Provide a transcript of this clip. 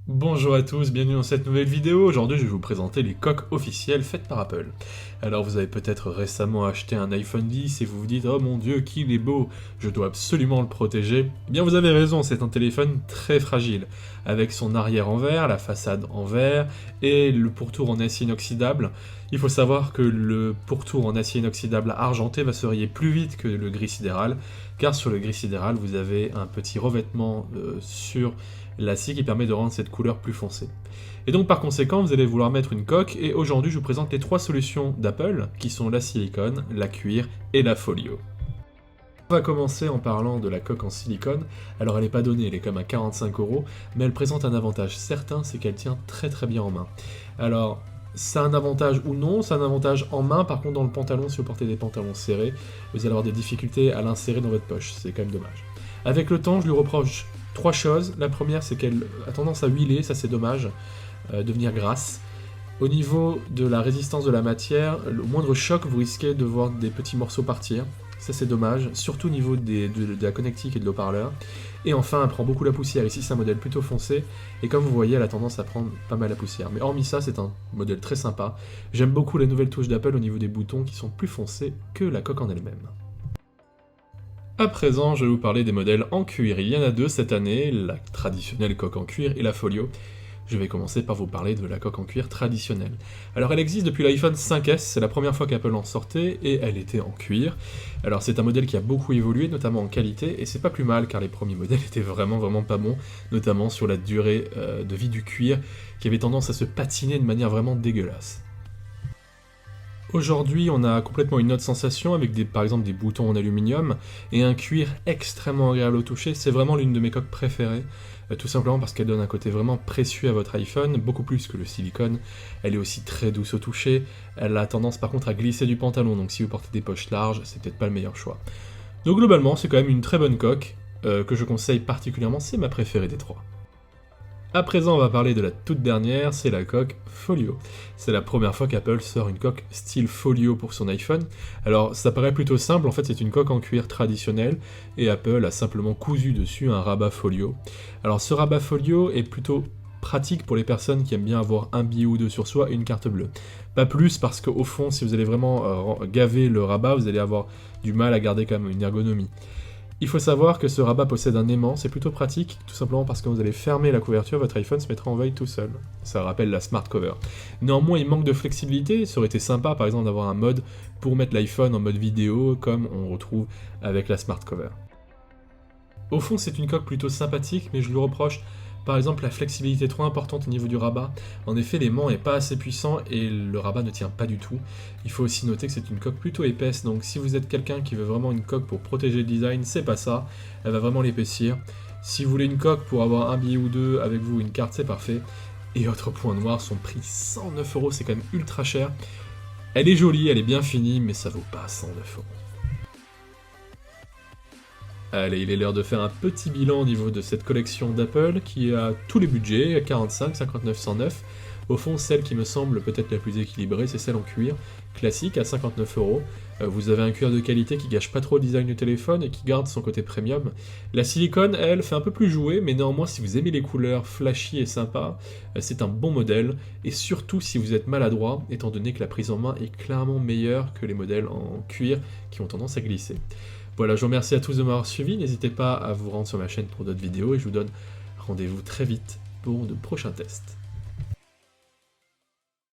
Bonjour à tous, bienvenue dans cette nouvelle vidéo. Aujourd'hui, je vais vous présenter les coques officielles faites par Apple. Alors, vous avez peut-être récemment acheté un iPhone 10 et vous vous dites « Oh mon Dieu, qu'il est beau, je dois absolument le protéger ». Eh bien, vous avez raison, c'est un téléphone très fragile, avec son arrière en verre, la façade en verre et le pourtour en acier inoxydable. Il faut savoir que le pourtour en acier inoxydable argenté va se rayer plus vite que le gris sidéral, car sur le gris sidéral, vous avez un petit revêtement sur l'acier qui permet de rendre cette couleur plus foncée. Et donc par conséquent, vous allez vouloir mettre une coque, et aujourd'hui je vous présente les trois solutions d'Apple, qui sont la silicone, la cuir et la folio. On va commencer en parlant de la coque en silicone. Alors elle n'est pas donnée, elle est comme à 45 €, mais elle présente un avantage certain, c'est qu'elle tient très très bien en main. Alors, c'est un avantage ou non, c'est un avantage en main, par contre dans le pantalon, si vous portez des pantalons serrés, vous allez avoir des difficultés à l'insérer dans votre poche, c'est quand même dommage. Avec le temps, je lui reproche trois choses. La première, c'est qu'elle a tendance à huiler, ça c'est dommage, devenir grasse. Au niveau de la résistance de la matière, le moindre choc, vous risquez de voir des petits morceaux partir. Ça c'est dommage, surtout au niveau de la connectique et de l'haut-parleur. Et enfin, elle prend beaucoup la poussière. Ici c'est un modèle plutôt foncé, et comme vous voyez, elle a tendance à prendre pas mal la poussière. Mais hormis ça, c'est un modèle très sympa. J'aime beaucoup les nouvelles touches d'Apple au niveau des boutons qui sont plus foncés que la coque en elle-même. À présent, je vais vous parler des modèles en cuir. Il y en a deux cette année, la traditionnelle coque en cuir et la folio. Je vais commencer par vous parler de la coque en cuir traditionnelle. Alors elle existe depuis l'iPhone 5S, c'est la première fois qu'Apple en sortait, et elle était en cuir. Alors c'est un modèle qui a beaucoup évolué, notamment en qualité, et c'est pas plus mal car les premiers modèles étaient vraiment pas bons, notamment sur la durée de vie du cuir, qui avait tendance à se patiner de manière vraiment dégueulasse. Aujourd'hui, on a complètement une autre sensation avec par exemple des boutons en aluminium et un cuir extrêmement agréable au toucher. C'est vraiment l'une de mes coques préférées, tout simplement parce qu'elle donne un côté vraiment précieux à votre iPhone, beaucoup plus que le silicone. Elle est aussi très douce au toucher. Elle a tendance par contre à glisser du pantalon, donc si vous portez des poches larges, c'est peut-être pas le meilleur choix. Donc globalement, c'est quand même une très bonne coque que je conseille particulièrement, c'est ma préférée des trois. À présent, on va parler de la toute dernière, c'est la coque folio. C'est la première fois qu'Apple sort une coque style folio pour son iPhone. Alors, ça paraît plutôt simple, en fait c'est une coque en cuir traditionnelle, et Apple a simplement cousu dessus un rabat folio. Alors ce rabat folio est plutôt pratique pour les personnes qui aiment bien avoir un billet ou deux sur soi et une carte bleue. Pas plus, parce qu'au fond, si vous allez vraiment gaver le rabat, vous allez avoir du mal à garder quand même une ergonomie. Il faut savoir que ce rabat possède un aimant, c'est plutôt pratique, tout simplement parce que quand vous allez fermer la couverture, votre iPhone se mettra en veille tout seul. Ça rappelle la Smart Cover. Néanmoins, il manque de flexibilité, ça aurait été sympa par exemple d'avoir un mode pour mettre l'iPhone en mode vidéo, comme on retrouve avec la Smart Cover. Au fond, c'est une coque plutôt sympathique, mais je lui reproche par exemple la flexibilité trop importante au niveau du rabat. En effet, l'aimant n'est pas assez puissant et le rabat ne tient pas du tout. Il faut aussi noter que c'est une coque plutôt épaisse, donc si vous êtes quelqu'un qui veut vraiment une coque pour protéger le design, c'est pas ça, elle va vraiment l'épaissir. Si vous voulez une coque pour avoir un billet ou deux avec vous, une carte, c'est parfait. Et autre point noir, son prix 109 €, c'est quand même ultra cher. Elle est jolie, elle est bien finie, mais ça vaut pas 109 €. Allez, il est l'heure de faire un petit bilan au niveau de cette collection d'Apple qui a tous les budgets, 45, 59, 109. Au fond, celle qui me semble peut-être la plus équilibrée, c'est celle en cuir, classique à 59 €. Vous avez un cuir de qualité qui gâche pas trop le design du téléphone et qui garde son côté premium. La silicone, elle, fait un peu plus jouer, mais néanmoins, si vous aimez les couleurs flashy et sympas, c'est un bon modèle, et surtout si vous êtes maladroit, étant donné que la prise en main est clairement meilleure que les modèles en cuir qui ont tendance à glisser. Voilà, je vous remercie à tous de m'avoir suivi, n'hésitez pas à vous rendre sur ma chaîne pour d'autres vidéos, et je vous donne rendez-vous très vite pour de prochains tests.